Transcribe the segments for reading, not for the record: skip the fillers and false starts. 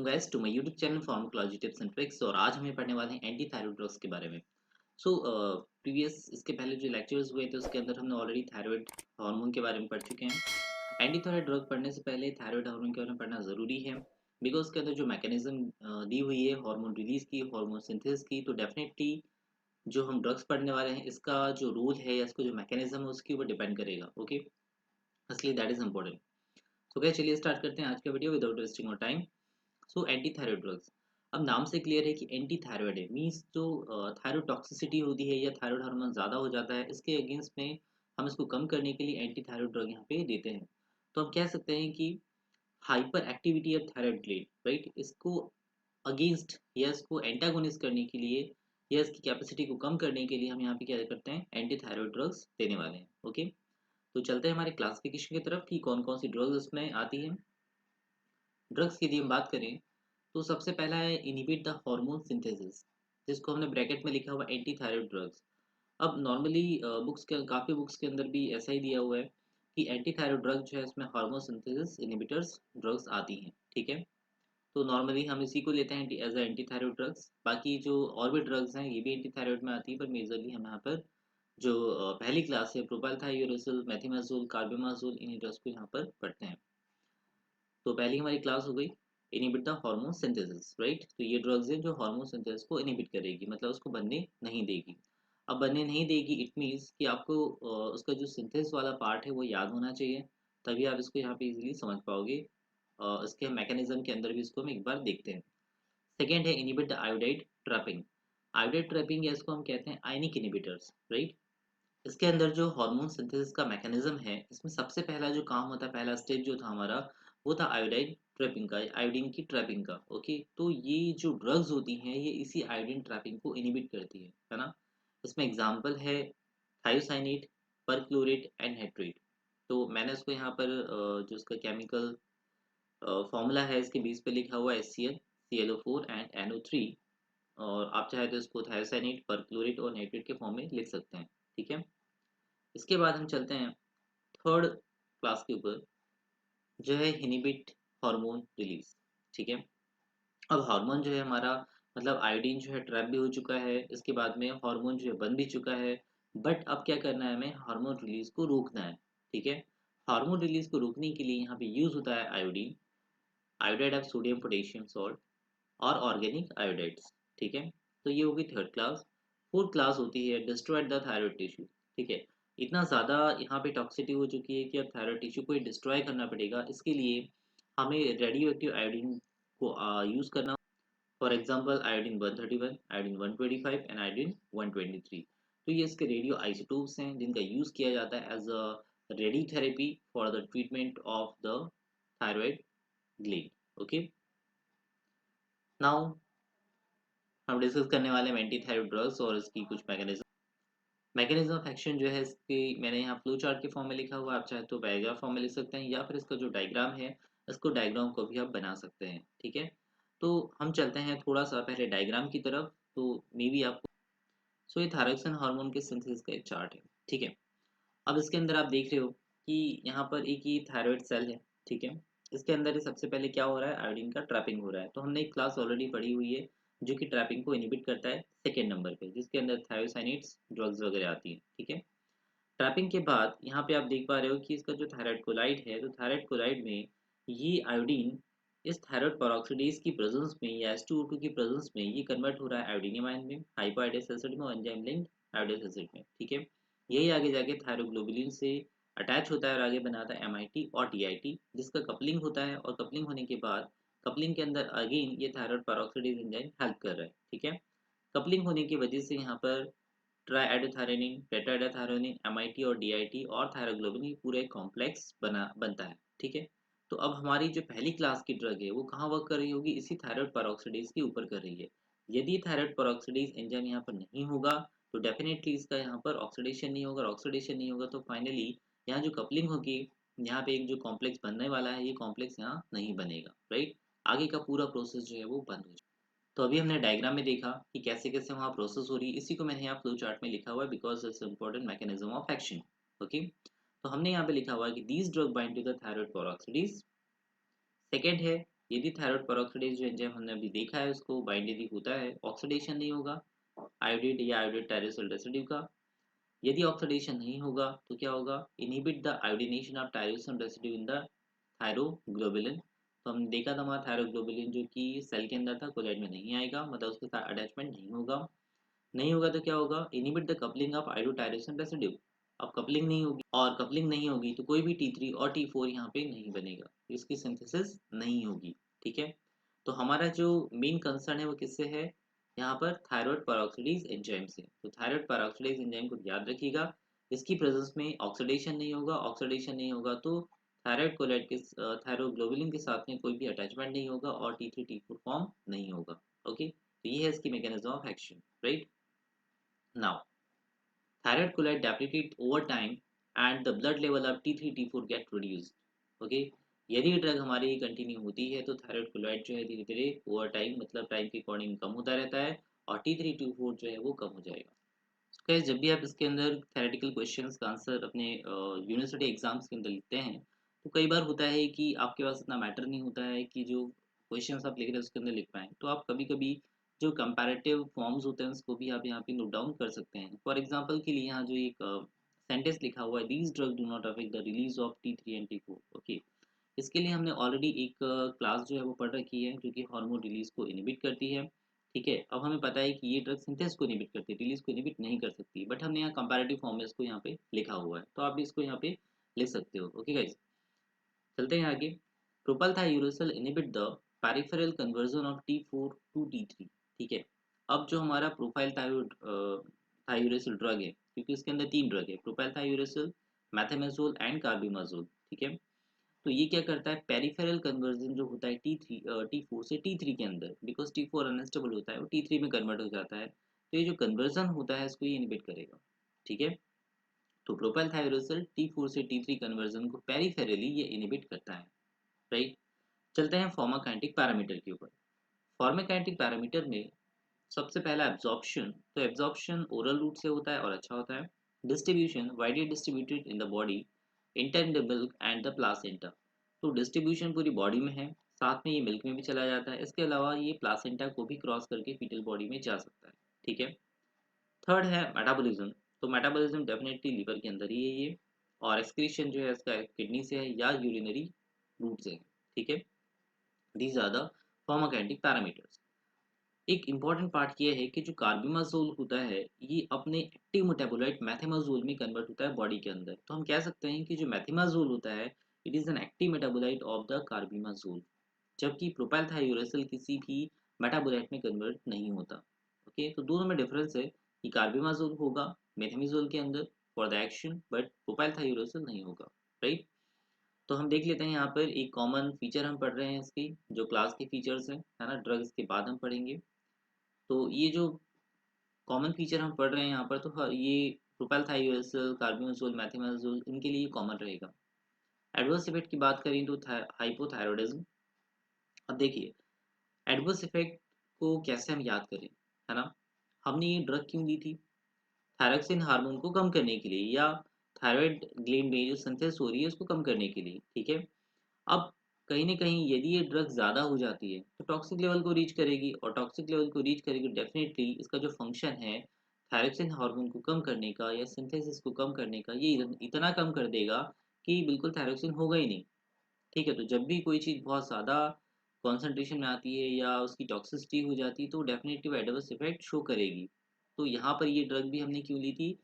Guys to my YouTube channel pharmacology tips and tricks. और आज हमें पढ़ने वाले हैं एंटी थायराइड ड्रग्स के बारे में। सो प्रीवियस इसके पहले जो लेक्चर्स हुए थे उसके अंदर हमने ऑलरेडी थायराइड हार्मोन के बारे में पढ़ चुके हैं। एंटी थायराइड ड्रग पढ़ने से पहले थायराइड हार्मोन के बारे में पढ़ना ज़रूरी है, बिकॉज उसके अंदर जो मैकेनिज्म दी हुई है हार्मोन रिलीज की, हार्मोन सिंथेसिस की, तो डेफिनेटली जो हम ड्रग्स पढ़ने वाले हैं इसका जो रूल है या इसका जो मैकेनिज्म है उसके ऊपर डिपेंड करेगा। ओके, इसलिए that is important. So guys चलिए स्टार्ट करते हैं आज का video without wasting of time. So anti thyroid drugs, अब नाम से क्लियर है कि एंटी थायराइड है, मीन्स जो थायराइड टॉक्सिसिटी होती है या थायराइड हार्मोन ज़्यादा हो जाता है इसके अगेंस्ट में हम इसको कम करने के लिए एंटी थायराइड ड्रग यहाँ पे देते हैं। तो हम कह सकते हैं कि hyper activity of thyroid gland, right, इसको अगेंस्ट या इसको एंटागोनिस्ट करने के लिए या इसकी कैपेसिटी को कम करने के लिए हम यहाँ पे क्या करते हैं, एंटी थायराइड ड्रग्स देने वाले हैं। ओके, तो चलते हैं हमारे क्लासिफिकेशन की तरफ कि कौन कौन सी ड्रग्स इसमें आती है। ड्रग्स की यदि हम बात करें तो सबसे पहला है इनहिबिट द हार्मोन सिंथेसिस, जिसको हमने ब्रैकेट में लिखा हुआ एंटी थायराइड ड्रग्स। अब नॉर्मली बुक्स के काफ़ी बुक्स के अंदर भी ऐसा ही दिया हुआ है कि एंटी थायराइड ड्रग जो है इसमें हार्मोन सिंथेसिस इनहिबिटर्स ड्रग्स आती हैं। ठीक है, तो नॉर्मली हम इसी को लेते हैं एज एंटी थायराइड ड्रग्स। बाकी जो और भी ड्रग्स हैं ये भी एंटी थायराइड में आती है, पर मेजरली हम यहाँ पर जो पहली क्लास है प्रोपाइलथायोरेसिल, मेथिमाजोल, कार्बेमाजोल, इन ड्रग्स को यहाँ पर पढ़ते हैं। तो पहली हमारी क्लास हो गई inhibit the hormone synthesis, right. तो ये ड्रग्स हैं जो हार्मोन सिंथेसिस को इनहिबिट करेगी, मतलब उसको बनने नहीं देगी। अब बनने नहीं देगी इट मीन्स कि आपको उसका जो सिंथेसिस वाला पार्ट है वो याद होना चाहिए, तभी आप इसको यहाँ पे इजीली समझ पाओगे। इसके मैकेनिज्म के अंदर भी इसको हम एक बार देखते हैं। सेकेंड है inhibit the iodide trapping. Iodide trapping या इसको हम कहते हैं आयनिक इनहिबिटर्स, राइट। इसके अंदर जो हार्मोन सिंथेसिस का मैकेनिज्म है इसमें सबसे पहला जो काम होता है, पहला स्टेप जो था हमारा वो था आयोडाइन ट्रैपिंग का, आयोडीन की ट्रैपिंग का। ओके, तो ये जो ड्रग्स होती हैं ये इसी आयोडीन ट्रैपिंग को इनहिबिट करती है ना। इसमें एग्जांपल है थायोसाइनेट, परक्लोरेट एंड हेट्रेट। तो मैंने इसको यहाँ पर जो इसका केमिकल फॉर्मूला है इसके बीच पे लिखा हुआ है HCl, ClO4 एंड NO3। और आप चाहे तो इसको थायोसाइनेट, परक्लोरेट और नाइट्रेट के फॉर्म में लिख सकते हैं। ठीक है, इसके बाद हम चलते हैं थर्ड क्लास के ऊपर, जो है इनहिबिट हार्मोन रिलीज। ठीक है, अब हार्मोन जो है हमारा, मतलब आयोडीन जो है ट्रैप भी हो चुका है, इसके बाद में हार्मोन जो है बन भी चुका है, बट अब क्या करना है, हमें हार्मोन रिलीज को रोकना है। ठीक है, हार्मोन रिलीज को रोकने के लिए यहाँ पे यूज होता है iodine, iodide of sodium potassium salt और ऑर्गेनिक आयोडाइड्स। ठीक है, तो ये होगी थर्ड क्लास। फोर्थ क्लास होती है डिस्ट्रॉयड द थायराइड टिश्यू। ठीक है, इतना ज़्यादा यहाँ पे टॉक्सिटी हो चुकी है कि अब थायराइड टिश्यू को डिस्ट्रॉय करना पड़ेगा, इसके लिए हमें रेडियो एक्टिव आयोडीन को यूज़ करना। For example iodine 131, iodine 125 and iodine 123। तो ये इसके रेडियो आइसोटोप्स हैं जिनका यूज़ किया जाता है as a radio therapy for the treatment of the thyroid gland. Okay, now हम डिस्कस करने वाले हैं एंटी थायराइड ड्रग्स और इसकी कुछ मैकेनिज्म। मैकेनिज्म ऑफ एक्शन जो है इसकी मैंने यहाँ फ्लो चार्ट के फॉर्म में लिखा हुआ है, आप चाहे तो पैराग्राफ फॉर्म में लिख सकते हैं या फिर इसका जो डायग्राम है इसको डायग्राम को भी आप बना सकते हैं। ठीक है, तो हम चलते हैं थोड़ा सा पहले डायग्राम की तरफ, तो मे बी आपको। सो ये थायरोक्सिन हार्मोन के सिंथेसिस का एक चार्ट है। ठीक है, अब इसके अंदर आप देख रहे हो कि यहाँ पर एक ही थायराइड सेल है। ठीक है, इसके अंदर ही सबसे पहले क्या हो रहा है, आयोडीन का ट्रैपिंग हो रहा है। तो हमने एक क्लास ऑलरेडी पढ़ी हुई है जो कि ट्रैपिंग को इनहिबिट करता है सेकेंड नंबर पे, जिसके अंदर थायोसाइनेट्स ड्रग्स वगैरह आती हैं। ठीक है, ट्रैपिंग के बाद यहाँ पे आप देख पा रहे हो कि इसका जो थायराइड कोलाइड है, तो थायराइड कोलाइड में ये आयोडीन इस थायराइड पेरोक्सिडेज की प्रेजेंस में या H2O2 की प्रेजेंस में ये कन्वर्ट हो रहा है आयोडीनियम आयन में, हाइपोआयोडाइज्ड एसिड में, एंजाइम लिंक्ड आयोडाइज्ड एसिड में। ठीक है, यही आगे जाके थायरोग्लोबुलिन से अटैच होता है और आगे बनाता है MIT और DIT, जिसका कपलिंग होता है। और कपलिंग होने के बाद कपलिंग के अंदर अगेन ये थायराइड पेरोक्सिडेज एंजाइम हेल्प कर रहा है। ठीक है, कपलिंग होने की वजह से यहाँ पर ट्राइएडोथायरोनिन, टेट्राएडोथायरोनिन, MIT और DIT और थायरोग्लोबिन पूरा एक कॉम्प्लेक्स बनता है। ठीक है, तो अब हमारी जो पहली क्लास की ड्रग है वो कहाँ वर्क कर रही होगी, इसी थायराइड पेरोक्सिडेज के ऊपर कर रही है। यदि थायराइड पेरोक्सिडेज एंजाइम यहाँ पर नहीं होगा तो डेफिनेटली इसका यहाँ पर ऑक्सीडेशन नहीं होगा, ऑक्सीडेशन नहीं होगा तो फाइनली यहाँ जो कपलिंग होगी, यहाँ पे एक जो कॉम्प्लेक्स बनने वाला है ये कॉम्प्लेक्स यहाँ नहीं बनेगा, राइट। आगे का पूरा प्रोसेस जो है वो बंद हो जाएगा। तो अभी हमने डायग्राम में देखा कि कैसे कैसे वहाँ प्रोसेस हो रही है, इसी को मैंने यहाँ फ्लो चार्ट में लिखा हुआ है because it's important mechanism of action. Okay, तो हमने यहाँ पे लिखा हुआ है कि these drug bind to the thyroid peroxidase. Second है यदि थायराइड पेरोक्साइडेज जो एंजाइम हमने अभी देखा है उसको बाइंड यदि होता है, ऑक्सीडेशन नहीं होगा आयोडीन या आयोडेट टायरोसिल रेसिड्यू का। यदि ऑक्सीडेशन नहीं होगा तो क्या होगा, inhibit the iodination of tyrosine residue in the thyroglobulin. तो हमने देखा था हमारा थायरोग्लोबुलिन जो कि सेल के अंदर था कोलाइड में नहीं आएगा, मतलब उसके साथ अटैचमेंट नहीं होगा। नहीं होगा तो क्या होगा, inhibit the coupling of iodotyrosine residue. अब कपलिंग नहीं होगी, और कपलिंग नहीं होगी तो कोई भी T3 और T4 यहाँ पे नहीं बनेगा, इसकी सिंथेसिस नहीं होगी। ठीक है, तो हमारा जो मेन कंसर्न है वो किससे है, यहाँ पर थायराइड पेरोक्साइडेज एंजाइम से। तो थायराइड पेरोक्साइडेज एंजाइम को याद रखिएगा, इसकी प्रेजेंस में ऑक्सीडेशन नहीं होगा, ऑक्सीडेशन नहीं होगा तो थायराइड कोलाइड के थायरोग्लोबुलिन के साथ में कोई भी अटैचमेंट नहीं होगा और T3 T4 फॉर्म नहीं होगा। ओके, तो ये है इसकी mechanism of action, right. Now thyroid colloid deplete over time and the blood level of T3 T4 get reduced. Okay, यदि ड्रग हमारी कंटिन्यू होती है तो थायराइड कोलॉइड जो है धीरे धीरे ओवर टाइम, मतलब टाइम के अकॉर्डिंग कम होता रहता है और T3 T4 जो है वो कम हो जाएगा। गाइस जब भी आप इसके अंदर थ्योरेटिकल क्वेश्चंस का आंसर अपने यूनिवर्सिटी एग्जाम्स के अंदर लिखते हैं तो कई बार होता है कि आपके पास इतना मैटर नहीं होता है कि जो क्वेश्चंस आप लिख रहे हैं उसके अंदर लिख पाएँ, तो आप कभी कभी जो कंपैरेटिव फॉर्म्स होते हैं उसको भी आप यहाँ पे नोट डाउन कर सकते हैं। फॉर एग्जांपल के लिए यहाँ जो एक सेंटेंस लिखा हुआ है, these drug do not affect the release of T3 and T4। Okay, इसके लिए हमने ऑलरेडी एक क्लास जो है वो पढ़ रखी है जो कि हार्मोन रिलीज को इनहिबिट करती है। ठीक है, अब हमें पता है कि ये ड्रग सिंथेसिस को इनहिबिट करती है, रिलीज को इनहिबिट नहीं कर सकती, बट हमने यहाँ कंपैरेटिव फॉर्म में इसको यहाँ पे लिखा हुआ है, तो आप भी इसको यहाँ पे लिख सकते हो। ओके गाइस, चलते हैं आगे। Propylthiouracil inhibit the peripheral conversion of T4 to T3। ठीक है, अब जो हमारा प्रोफाइल थायोरेसिल ड्रग है, क्योंकि इसके अंदर तीन ड्रग है, प्रोपालथायोरेसिल, मेथामेजोल एंड कार्बिमाजोल। ठीक है, तो ये क्या करता है, पेरिफेरल कन्वर्जन जो होता है T4 से T3 के अंदर, बिकॉज T4 अनस्टेबल होता है वो T3 में कन्वर्ट हो जाता है, तो ये जो कन्वर्जन होता है इसको ये इनहिबिट करेगा। ठीक है, तो प्रोपाइल थायरोसिल T4 से T3 कन्वर्जन को पेरिफेरली ये इनहिबिट करता है, राइट। चलते हैं फार्माकाइनेटिक पैरामीटर के ऊपर। फार्माकाइनेटिक पैरामीटर में सबसे पहला एब्जॉर्प्शन, तो एब्जॉर्प्शन ओरल रूट से होता है और अच्छा होता है। Distribution widely distributed in the body, intend milk and the placenta. तो डिस्ट्रीब्यूशन पूरी बॉडी में है, साथ में ये मिल्क में भी चला जाता है, इसके अलावा ये प्लासेंटा को भी क्रॉस करके फीटल बॉडी में जा सकता है। ठीक है, थर्ड है मेटाबॉलिज्म। तो मेटाबॉलिज्म डेफिनेटली लीवर के अंदर ही है ये, और एक्सक्रीशन जो है इसका किडनी से है या यूरिनरी रूट से है। ठीक है, दीज आर द फार्माकाइनेटिक पैरामीटर्स। एक इम्पॉर्टेंट पार्ट ये है कि जो कार्बिमाजोल होता है ये अपने एक्टिव मेटाबोलाइट मैथेमाजोल में कन्वर्ट होता है बॉडी के अंदर, तो हम कह सकते हैं कि जो मैथेमाजोल होता है it is an active metabolite of the carbimazole, जबकि प्रोपाइलथायोरेसिल किसी भी मेटाबोलाइट में कन्वर्ट नहीं होता। ओके, तो दोनों में डिफरेंस है कि कार्बिमाजोल होगा मेथेमाजोल के अंदर फॉर द एक्शन, बट प्रोपाइलथायोरेसिल नहीं होगा, राइट। तो हम देख लेते हैं यहाँ पर एक कॉमन फीचर हम पढ़ रहे हैं इसकी, जो क्लास के फीचर्स हैं, है ना, ड्रग्स के बाद हम पढ़ेंगे। तो ये जो कॉमन फीचर हम पढ़ रहे हैं यहाँ पर, तो ये प्रोपाइलथायोरेसिल, कार्बिमाजोल, मेथामेजोल इनके लिए कॉमन रहेगा। एडवर्स इफेक्ट की बात करें तो हाइपोथायरॉयडिज्म। अब देखिए, एडवर्स इफेक्ट को कैसे हम याद करें, है ना। हमने ये ड्रग क्यों दी थी, थायरोक्सिन हार्मोन को कम करने के लिए, या थायराइड ग्लैंड में जो सिंथेसिस हो रही है उसको कम करने के लिए। ठीक है, अब कहीं न कहीं यदि ये ड्रग ज़्यादा हो जाती है तो टॉक्सिक लेवल को रीच करेगी, और टॉक्सिक लेवल को रीच करेगी डेफिनेटली इसका जो फंक्शन है थायरोक्सिन हार्मोन को कम करने का या सिंथेसिस को कम करने का, ये इतना कम कर देगा कि बिल्कुल थायरोक्सिन होगा ही नहीं। ठीक है, तो जब भी कोई चीज़ बहुत ज़्यादा कॉन्सेंट्रेशन में आती है या उसकी टॉक्सिसिटी हो जाती है तो डेफिनेटली वो एडवर्स इफेक्ट शो करेगी। तो यहाँ पर ये ड्रग भी हमने क्यों ली थी,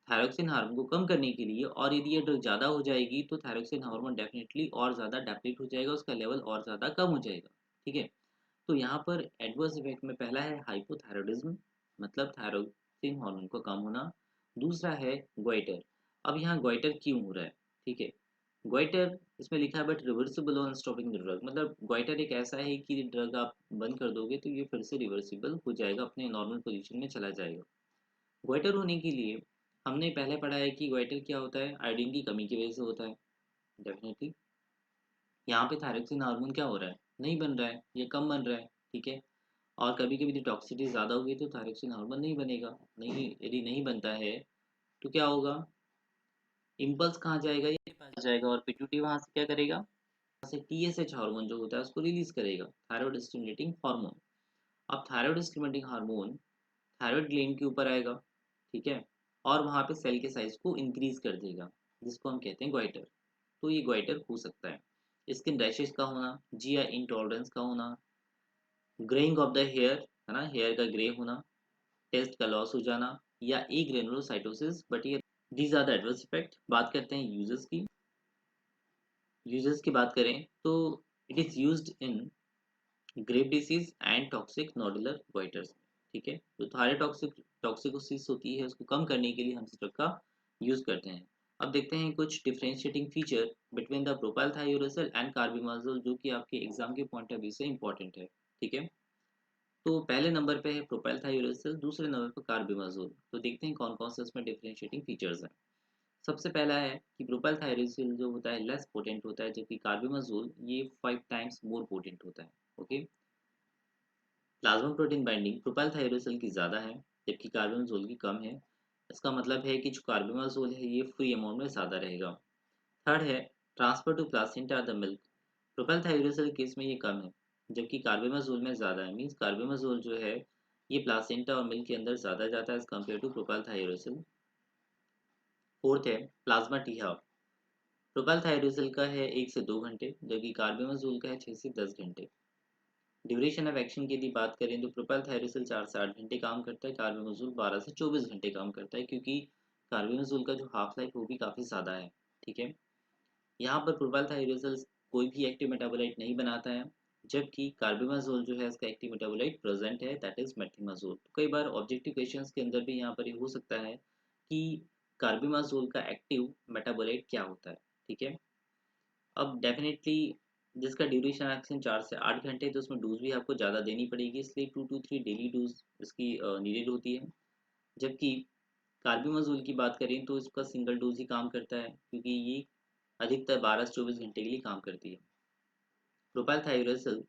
थायरोक्सिन हार्मोन को कम करने के लिए, और यदि ये ड्रग ज़्यादा हो जाएगी तो थायरोक्सिन हार्मोन डेफिनेटली और ज़्यादा डेप्लीट हो जाएगा, उसका लेवल और ज़्यादा कम हो जाएगा। ठीक है, तो यहाँ पर एडवर्स इफेक्ट में पहला है हाइपोथायरॉयडिज्म, मतलब थायरोक्सिन हार्मोन का कम होना। दूसरा है गोइटर। अब यहाँ गोइटर क्यों हो रहा है, ठीक है, गोइटर इसमें लिखा है but reversible on stopping the drug, मतलब गोइटर एक ऐसा है कि ड्रग आप बंद कर दोगे तो ये फिर से रिवर्सिबल हो जाएगा, अपने नॉर्मल पोजीशन में चला जाएगा। गोइटर होने के लिए हमने पहले पढ़ा है कि गोइटर क्या होता है, आयोडीन की कमी की वजह से होता है। डेफिनेटली यहाँ पे थायरोक्सिन हार्मोन क्या हो रहा है, नहीं बन रहा है या कम बन रहा है। ठीक है, और कभी कभी टॉक्सिसिटी ज़्यादा होगी तो थायरोक्सिन हार्मोन नहीं बनेगा, नहीं, यदि नहीं बनता है तो क्या होगा, इम्पल्स कहाँ जाएगा, ये पास जाएगा और पिट्यूटरी वहाँ से क्या करेगा, से TSH हार्मोन जो होता है उसको रिलीज करेगा, थायराइड स्टिमुलेटिंग हार्मोन। अब thyroid stimulating hormone thyroid gland के ऊपर आएगा, ठीक है, और वहां पे सेल के साइज को इंक्रीज कर देगा, जिसको हम कहते हैं ग्वाइटर। तो ये ग्वाइटर हो सकता है। स्किन रैशेज का होना, GI इंटॉलरेंस का होना, ग्रेइंग ऑफ द हेयर, है ना, हेयर का ग्रे होना, टेस्ट का लॉस हो जाना, या ई ग्रेनुलोसाइटोसिस। बट ये these are the adverse effect. बात करते हैं यूजेस की। यूजेस की बात करें तो it is used in grave disease and toxic nodular goiters, ठीक है। तो थायराइड टॉक्सिकोसिस होती है, उसको कम करने के लिए हम इस ड्रग का यूज करते हैं। अब देखते हैं कुछ differentiating feature between the propylthiouracil and carbimazole, जो कि आपके एग्जाम के पॉइंट ऑफ व्यू से इंपॉर्टेंट है, ठीक है। तो पहले नंबर पे है प्रोपाइल थायोरेसल, दूसरे नंबर पर कार्बिमाजोल। तो देखते हैं कौन कौन से उसमें डिफरेंशिएटिंग फीचर्स हैं। सबसे पहला है कि प्रोपाइल थायरोसिल जो होता है लेस पोटेंट होता है, जबकि कार्बिमाजोल ये 5 टाइम्स मोर पोटेंट होता है, okay. Plasma protein binding propylthiouracil की ज़्यादा है, जबकि कार्बिमाजोल की कम है। इसका मतलब है कि जो कार्बिमाजोल है ये फ्री अमाउंट में ज़्यादा रहेगा। थर्ड है transfer to placenta the milk. Propylthiouracil case में ये कम है, जबकि कार्बिमाजोल में ज़्यादा है। मीन्स कार्बिमाजोल जो है ये प्लासेंटा और मिल्क के अंदर ज़्यादा जाता है as compare to propylthiouracil. Fourth है plasma T half. Propylthiouracil का है 1 से 2 घंटे, जबकि कार्बिमाजोल का है 6 से 10 घंटे। ड्यूरेशन ऑफ एक्शन की यदि बात करें तो प्रोपाइल थायरोसिल 4 से 8 घंटे काम करता है, कार्बिमाजोल 12 से 24 घंटे काम करता है, क्योंकि कार्बिमाजोल का जो हाफ लाइफ वो भी काफ़ी ज़्यादा है, ठीक है। यहाँ पर प्रोपाइल थायरोसिल कोई भी एक्टिव मेटाबोलाइट नहीं बनाता है, जबकि कार्बिमाजोल जो है इसका एक्टिव मेटाबोलाइट प्रेजेंट है, दैट इज मेथिमाजोल। तो कई बार ऑब्जेक्टिव क्वेश्चंस के अंदर भी यहाँ पर ये हो सकता है कि कार्बिमाजोल का एक्टिव मेटाबोलाइट क्या होता है, ठीक है। अब डेफिनेटली जिसका ड्यूरेशन एक्शन 4 से 8 घंटे, तो उसमें डोज भी आपको ज़्यादा देनी पड़ेगी, इसलिए 2 to 3 डेली डोज इसकी नीडेड होती है। जबकि कार्बिमाजोल की बात करें तो इसका सिंगल डोज ही काम करता है, क्योंकि ये अधिकतर 12 से 24 घंटे के लिए काम करती है। Propylthiouracil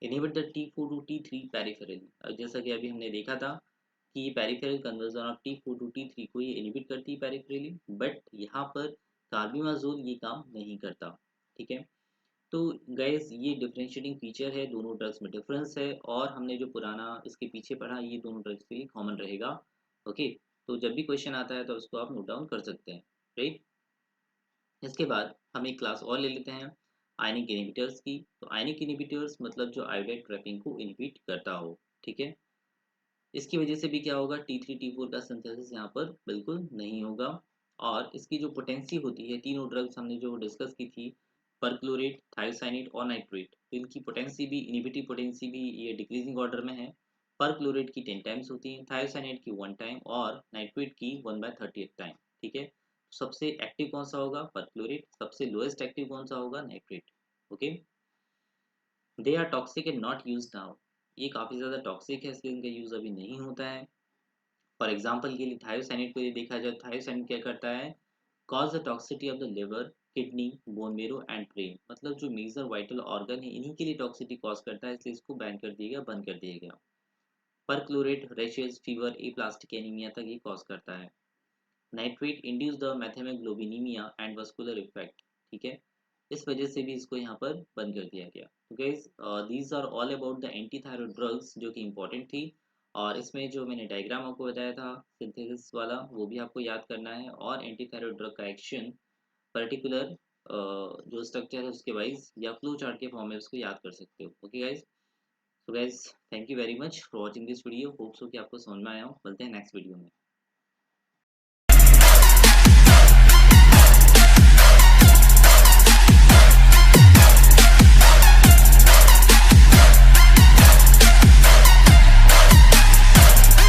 inhibit the T4 to T3 peripherally. जैसा कि अभी हमने देखा था कि peripheral conversion of T4 to T3 को ये इनहिबिट करती है पेरिफेरली, बट यहाँ पर कार्बिमाजोल ये काम नहीं करता, ठीक है। तो गाइस ये डिफरेंशिएटिंग फीचर है, दोनों ड्रग्स में डिफरेंस है, और हमने जो पुराना इसके पीछे पढ़ा ये दोनों ड्रग्स के लिए कॉमन रहेगा, ओके। तो जब भी क्वेश्चन आता है तो उसको आप नोट डाउन कर सकते हैं, राइट। इसके बाद हम एक क्लास और ले लेते हैं आयनिक इनहिबिटर्स की। तो आयनिक इनहिबिटर्स मतलब जो आयोडाइड ट्रैपिंग को इनहिबिट करता हो, ठीक है। इसकी वजह से भी क्या होगा, T3 T4 का सिंथेसिस यहाँ पर बिल्कुल नहीं होगा। और इसकी जो पोटेंसी होती है, तीनों ड्रग्स हमने जो डिस्कस की थी, परक्लोरेट, थायोसाइनेट और नाइट्रेट, तो इनकी पोटेंसी भी, इनहिबिटिव पोटेंसी भी ये डिक्रीजिंग ऑर्डर में है। परक्लोरेट की 10 टाइम्स होती है, थायोसाइनेट की 1 टाइम और नाइट्रेट की 1/30 टाइम, ठीक है। सबसे एक्टिव कौन सा होगा, परक्लोरेट। सबसे लोएस्ट एक्टिव कौन सा होगा, nitrate, okay. They are toxic and not use now. ये काफ़ी ज़्यादा टॉक्सिक है, इसलिए इनका यूज़ अभी नहीं होता है। फॉर एग्जाम्पल के लिए थायोसाइनेट को ये देखा जाए, थायोसाइनेट क्या करता है, cause the toxicity of the liver, kidney, bone marrow and brain. मतलब जो मेजर वाइटल ऑर्गन है इन्हीं के लिए टॉक्सिटी कॉज करता है, इसलिए इसको बैन कर दिया गया, बंद कर दिया गया। Perchlorate rashes, fever, aplastic anaemia तक ये कॉज करता है। Nitrate induce the methaemoglobinaemia and vascular effect, ठीक है। इस वजह से भी इसको यहाँ पर बंद कर दिया गया। तो guys these are all about the anti thyroid drugs, जो कि इंपॉर्टेंट थी। और इसमें जो मैंने डायग्राम आपको बताया था सिंथेसिस वाला, वो भी आपको याद करना है, और एंटी थायराइड ड्रग का एक्शन पर्टिकुलर जो स्ट्रक्चर है उसके वाइज या फ्लो चार्ट के फॉर्म में उसको याद कर सकते हो, okay guys. So guys thank you very much for watching this video, hope so कि आपको समझ में आया हो। मिलते हैं नेक्स्ट वीडियो में।